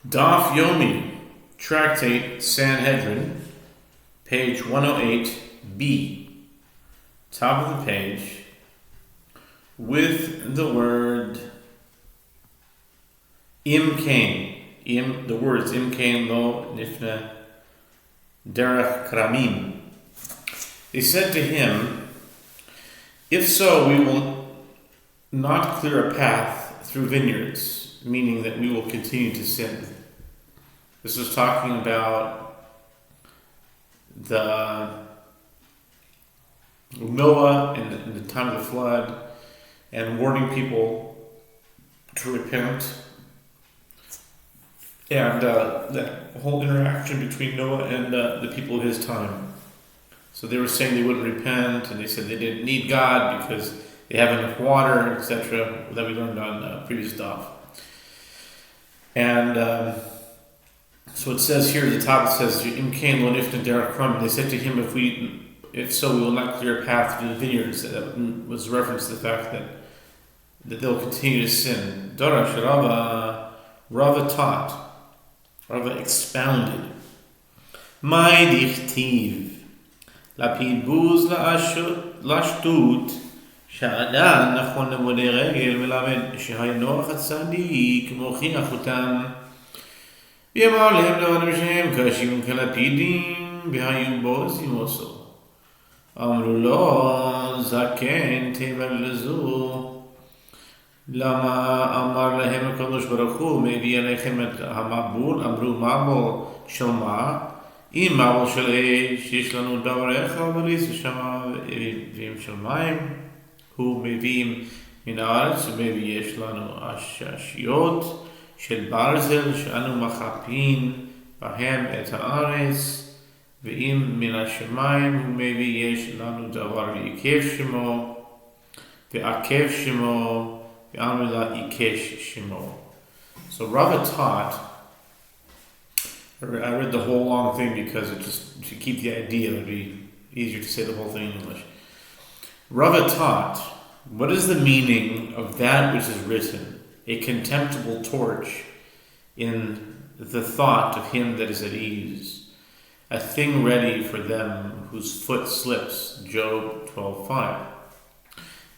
Daf Yomi, Tractate Sanhedrin, page 108b, top of the page, with the word im kain. The words im kain lo nifna derech kramim. They said to him, if so, we will not clear a path through vineyards, meaning that we will continue to sin. This was talking about the Noah and the time of the flood, and warning people to repent, and that whole interaction between Noah and the people of his time. So they were saying they wouldn't repent, and they said they didn't need God because they have enough water, etc., that we learned on previous Daf. And so it says here at the top, it says, Im kain lo nifna derech kramim. They said to him, if so, we will not clear a path through the vineyards. That was a reference to the fact that they'll continue to sin. Darash Rava taught, Rava expounded. Mai dichtiv, lapid buz lashut, שהאדם נכון למודי רגל מלמד שהנוח הצדיק מוכיח אותם ויאמר להם דברים שהם קשים כלפידים והיו בוזים עושו אמרו לו זקן תבלזו למה אמר להם הקדוש ברוך הוא מביא עליכם את המבול אמרו מבול של מה אם מבול של אש יש לנו דבר אחד וליס ושמה ואם של מים הוא מביאים מן הארץ ומביא יש לנו עששיות של ברזל שאנו מחפים בהם את הארץ ואם מן השמיים הוא מביא יש לנו דבר ועקב שמו ואמר לה עיקש שמו. So Rava taught, I read the whole long thing because it just to keep the idea, it would be easier to say the whole thing in English. Rava taught, what is the meaning of that which is written, a contemptible torch in the thought of him that is at ease, a thing ready for them whose foot slips, Job 12:5.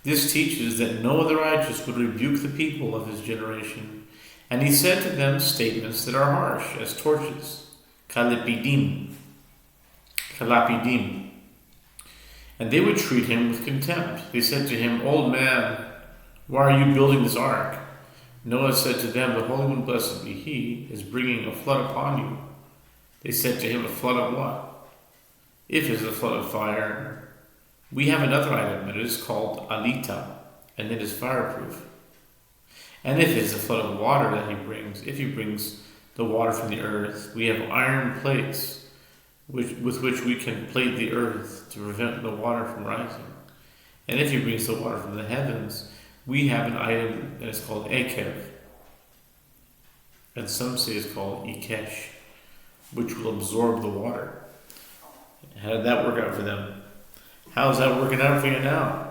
This teaches that no other righteous would rebuke the people of his generation, and he said to them statements that are harsh as torches, kalapidim, and they would treat him with contempt. They said to him, old man, why are you building this ark? Noah said to them, the Holy One, blessed be He, is bringing a flood upon you. They said to him, a flood of what? If it is a flood of fire, we have another item, and it is called alita, and it is fireproof. And if it is a flood of water that he brings, if he brings the water from the earth, we have iron plates, with which we can plate the earth to prevent the water from rising. And if he brings the water from the heavens, we have an item that is called ekev, and some say it's called ikesh, which will absorb the water. How did that work out for them? How's that working out for you now?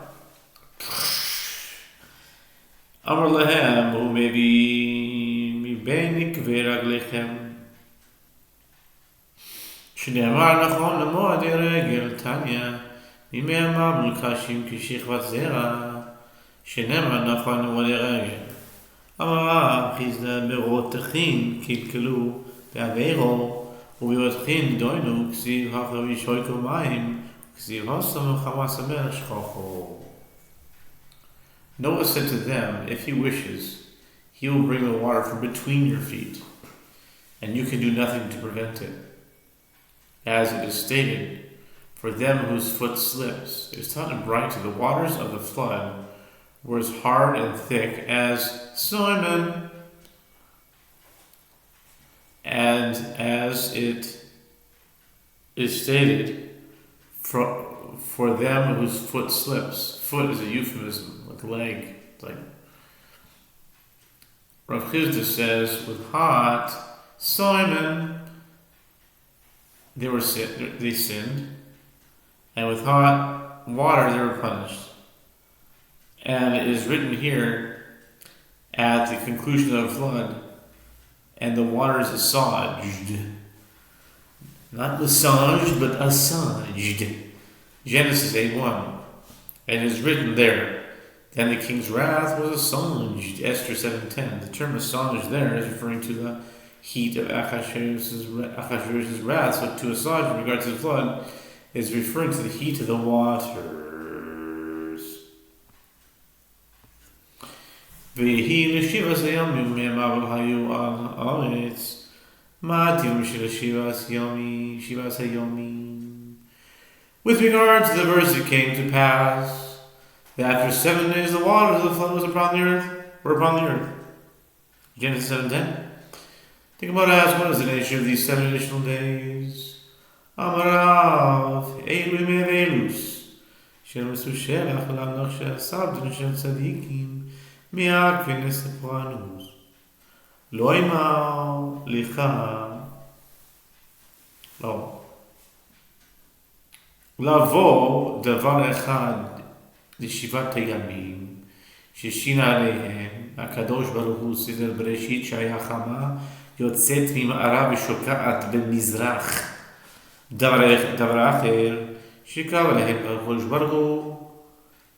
Amar lahem umevi mibenik v'raglechem שנאמר נכון למועדי רגל תניא מימי המבול קשים כשכבת זרע שנאמר נכון למועדי רגל אמרה חיסדה ברות תכין קלקלו בעבירו ובירות דוינו כסיב החרבי שויקו מים וכסיב הוסם וחמאס המלך שכוחו. Noah said to them, if he wishes, he will bring the water from between your feet, and you can do nothing to prevent it. As it is stated, for them whose foot slips, it is sounded bright to the waters of the flood were as hard and thick as Simon, and as it is stated, for them whose foot slips. Foot is a euphemism, like leg. Like Rav Chisda says, with hot Simon, they sinned, and with hot water they were punished. And it is written here at the conclusion of the flood and the waters assuaged. Not massaged, but assuaged. Genesis 8:1. And it is written there, then the king's wrath was assuaged. Esther 7:10. The term assuaged there is referring to the heat of Achashverosh's wrath. So to assuage in regards to the flood is referring to the heat of the waters. ויהי לשבע ימים מימיו היו על הארץ. מה הדיון של שבע ימים? With regard to the verse, it came to pass that after 7 days the waters of the flood were upon the earth. Genesis 7:10. Think about it, ask, what is the nature of these 7 additional days? Amarav, Elu Mevelus, Shem Sushelach, Lanach Sabdun Shem Tzadikim, Miak Vinesapranus, Loimau, Licha, Lo. Lavo, Davar Echad, Lishivat Yamim, Shishina Alehem, Akadosh Baruch Hu, Sidel Bereshit, Shaya Chama, יוצאת ממערב ושוקעת במזרח. דבר אחר שקרא להם הקדוש ברוך הוא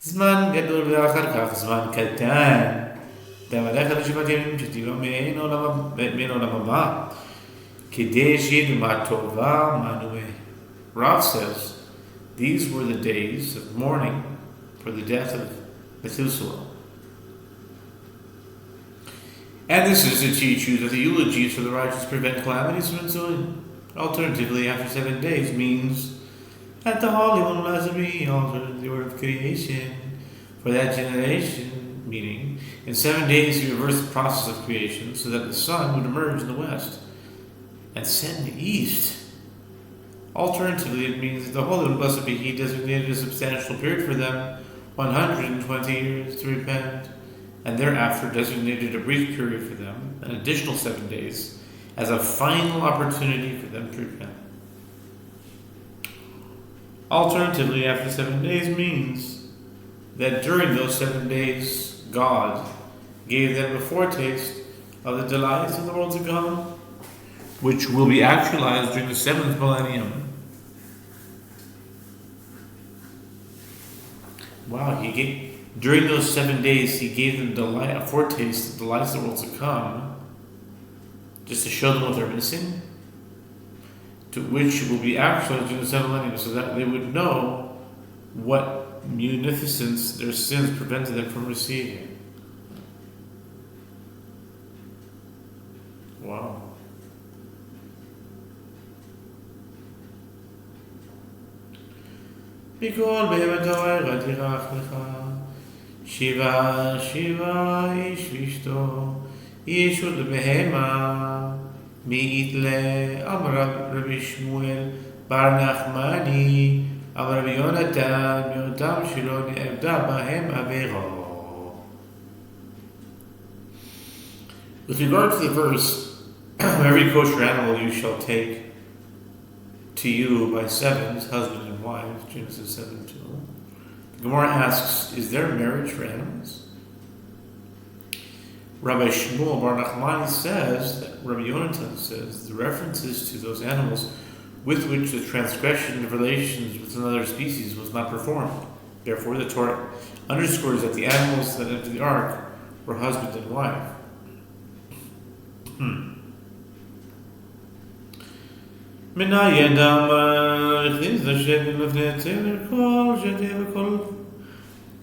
זמן גדול ואחר כך זמן קטן. דבר אחר לשבעת ימים שתהיה מעין עולם הבא כדי שיהיה מה טובה מה נועה. Rav says these were the days of mourning for the death of Methuselah. And this is to teach you that the eulogies for the righteous prevent calamities from ensuing. Alternatively, after 7 days means that the Holy One Lazarus altered the order of creation for that generation, meaning in 7 days he reversed the process of creation so that the sun would emerge in the west and set in the east. Alternatively, it means that the Holy One, blessed be He, designated a substantial period for them, 120 years, to repent, and thereafter designated a brief period for them, an additional 7 days, as a final opportunity for them to repent. Alternatively, after 7 days means that during those 7 days, God gave them a foretaste of the delights of the world to come, which will be actualized during the 7th millennium. Wow, during those 7 days, he gave them a foretaste of the delights of the world to come, just to show them what they're missing, to which will be actualized during the 7th millennium, so that they would know what munificence their sins prevented them from receiving. Wow. מכל בהמתו ירח לך שבעה איש ואשתו ישוד בהמה מאיתלה אמר רבי שמואל בר נחמני אמר רבי יונתן מאותם שלא נאבדה בהם עבירה. With regard to the verse, every kosher animal you shall take to you by sevens, husband and wife, Genesis 7:2. The Gemara asks, is there marriage for animals? Rabbi Shmuel Bar Nachmani says, that Rabbi Yonatan says, the references to those animals with which the transgression of relations with another species was not performed. Therefore, the Torah underscores that the animals that entered the ark were husband and wife. מנין אמר הכניס השם לפני הצמר כל שדה וכל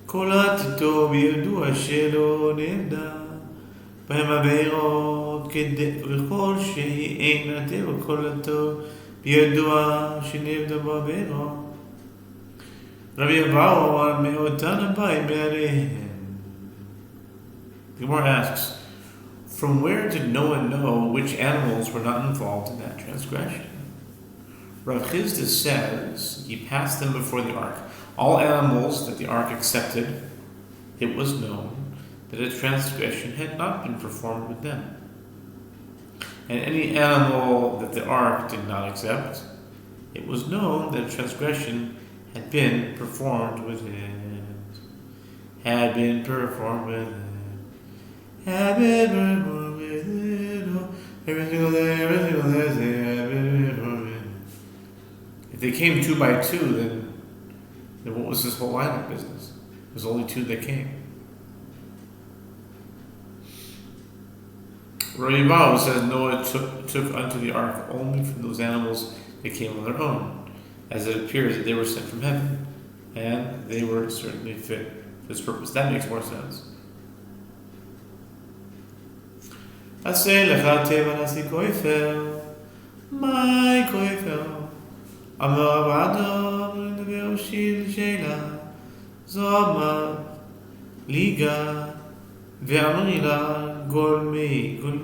קולטתו בידוע שלא נעבדה בהם עבירות וכל שהיא אין נעבדה וקולתו בידוע שנעבדה בעבירות רבי אבאו אמר מאותן הבאים בעליהם. The Gemara asks, from where did Noah know which animals were not involved in that transgression? Rav Chisda says, he passed them before the ark. All animals that the ark accepted, it was known that a transgression had not been performed with them. And any animal that the ark did not accept, it was known that a transgression had been performed with it. Had been performed with it. Had been performed with it. Every single day, if they came 2 by 2, then what was this whole line of business? There's only 2 that came. Rabbi says Noah took unto the ark only from those animals that came on their own, as it appears that they were sent from heaven, and they were certainly fit for this purpose. That makes more sense. עשה לך טבע נשיא כופר, מהי כופר? אמר עבדו ונדבר שיל שאלה, זו אמר ליגה, ואמרי לה גול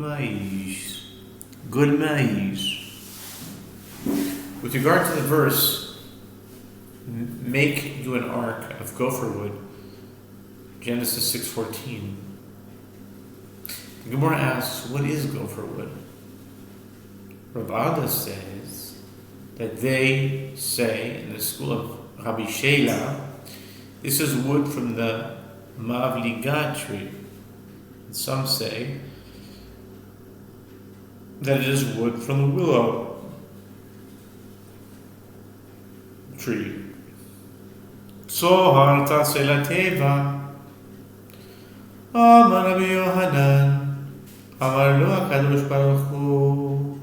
מאיש. With regard to the verse, make you an ark of gopher wood, Genesis 6:14. The Gemara asks, what is gopher wood? Rav Ada says that they say in the school of Rabbi Sheila, this is wood from the Mavliga tree. And some say that it is wood from the willow tree. Sohar taseh lateva, Amar Rabbi Yohanan, אמר לו הקדוש ברוך הוא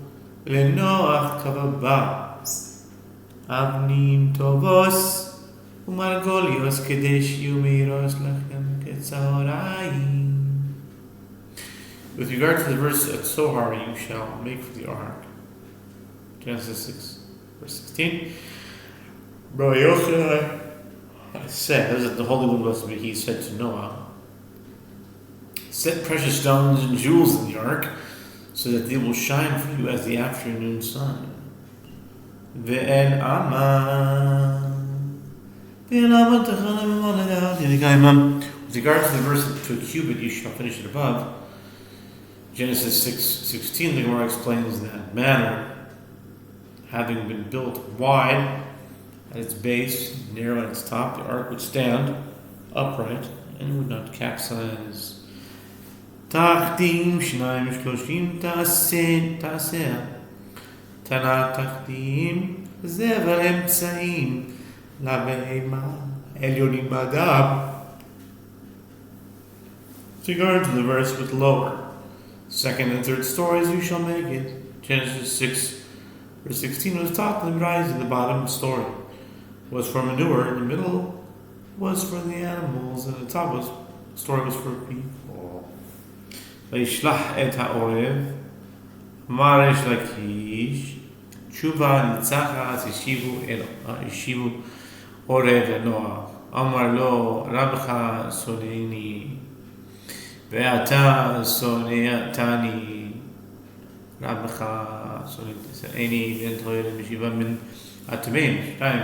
לנוח כבבה אבנים טובוס ומרגוליוס כדי שיהיו מהירוס לכם כצהריים. With regard to the verse at Sohar, you shall make for the ark, Genesis 6 verse 16, Rabbi Yehoshua says that the Holy One blessed be He said to Noah, set precious stones and jewels in the ark, so that they will shine for you as the afternoon sun. Ve'en aman. With regard to the verse, to a cubit you shall finish it above, Genesis 6:16, the Gemara explains that manner, having been built wide at its base, narrow at its top, the ark would stand upright and would not capsize. תחתים 2 תעשה תנה תחתים זבל אמצעים לבהמה עליונים בדם. With regard to the verse with lower, 2nd and 3rd stories you shall make it, Genesis 6 verse 16 was taught to rise at the bottom story was for manure, in the middle was for the animals, and the top story was for people. וישלח את העורב, אמר ריש לקיש, תשובה ניצחת, השיבו עורב לנוח, אמר לו, רבך שונאני, ואתה שונאתני, רבך שונאני, ואין תוהר משיבה מן הטמאים, 2,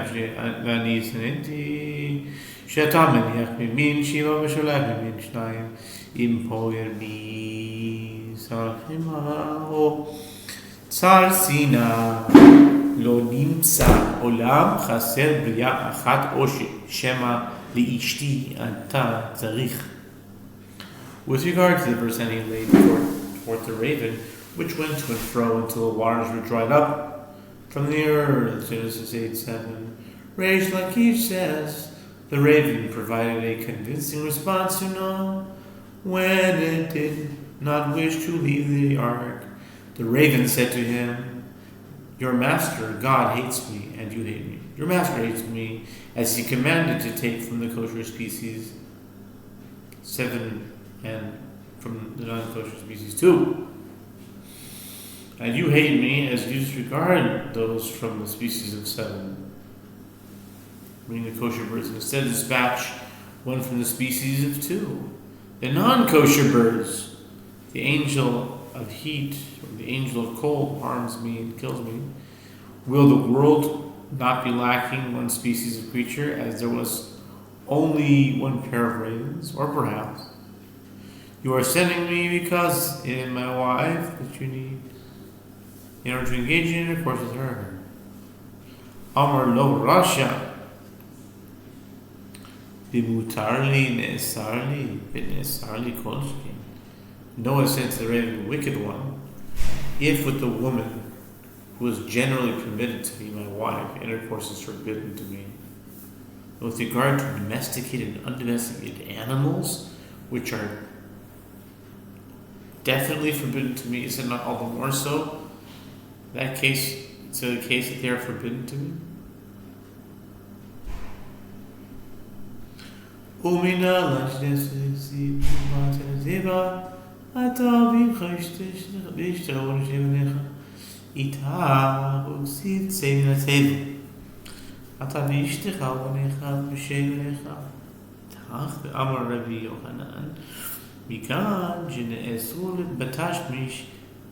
ואני שנאתי, שאתה מניח ממין 7 ושולח ממין 2, אם פה ירבי סרחימה או צר סינה לא נמצא עולם חסר בריאה אחת או שמא לאשתי אתה צריך. With regard to the verse, and he laid forth the raven, which went to and fro until the waters were dried up from the earth, Genesis 8:7. Reish Lakish says, the raven provided a convincing response to Noah when it did not wish to leave the ark. The raven said to him, your master, God, hates me, and you hate me. Your master hates me, as he commanded to take from the kosher species 7 and from the non-kosher species 2. And you hate me, as you disregard those from the species of 7, meaning the kosher birds, and instead dispatch one from the species of 2. The non-kosher birds, the angel of heat, or the angel of cold, harms me and kills me. Will the world not be lacking one species of creature, as there was only one pair of ravens? Or perhaps you are sending me because it is my wife that you need, in order to engage in intercourse with her. Amar lo Rasha. Noah said to the raven, wicked one, if with the woman who is generally permitted to be my wife, intercourse is forbidden to me. With regard to domesticated and undomesticated animals, which are definitely forbidden to me, is it not all the more so? That case, so the case that they are forbidden to me? אתה ואשתך ובניך ושבניך. כך ואמר רבי יוחנן, מכאן שנאסרו בתשמיש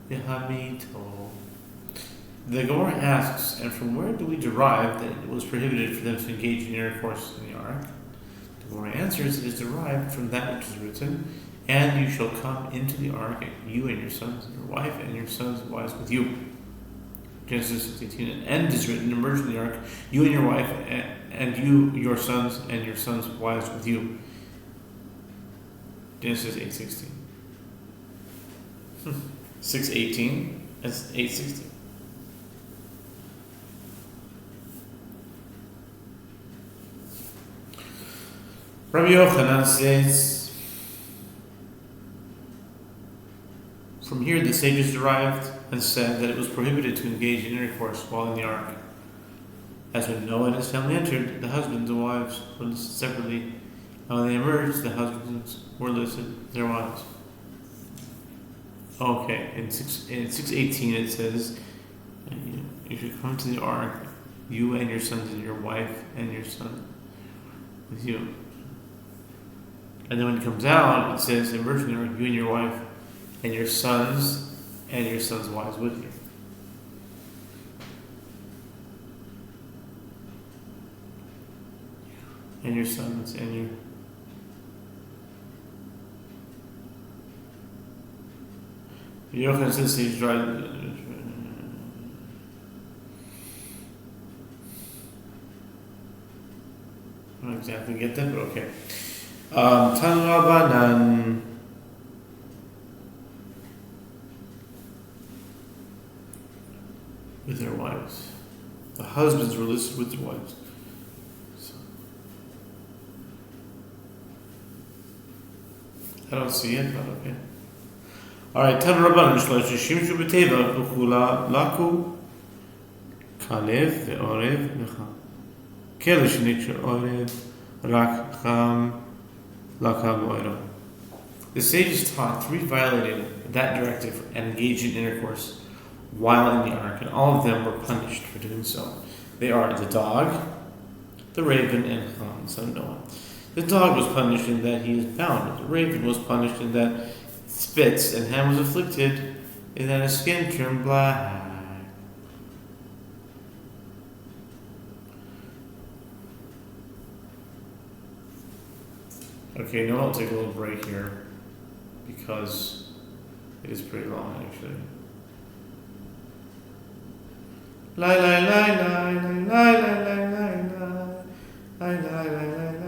והמיתו. The Gemara asks, and from where do we derive that it was prohibited for them to engage in intercourse in the ark? The Gemara answers, it is derived from that which is written, and you shall come into the ark, you and your sons and your wife and your sons' wives with you. Genesis 18, an end is written, emerge from the ark, you and your wife, and you, your sons, and your sons' wives with you. Genesis 8:16. 6:18, that's 8:16. Rabbi Yochanan says, from here the sages derived and said that it was prohibited to engage in intercourse while in the ark. As when Noah and his family entered, the husbands and wives were listed separately, and when they emerged, the husbands were listed, their wives. Okay, in 6:18 it says, you should come to the ark, you and your sons and your wife and your son with you. And then when it comes out, it says, emerge from the ark, you and your wife and your sons wives with you. And your sons and your... Yochanan says he's driving... I don't exactly get that, but okay. Tanu Rabbanan... with their wives. The husbands were listed with their wives. So, I don't see it, but okay. Alright, Tan Rabban Shlosh Shimshu B'Teva V'Chula Laku Kalev Ve'orev Necha Kele Sheniksha Orev Rak Cham Laka V'Orev. The sages taught three violated that directive and engaged in intercourse while in the ark, and all of them were punished for doing so. They are the dog, the raven, and Ham, son of Noah. The dog was punished in that he is bound. The raven was punished in that it spits, and Ham was afflicted in that his skin turned black. Okay, now I'll take a little break here because it is pretty long actually. La la la la la la la la la la la la la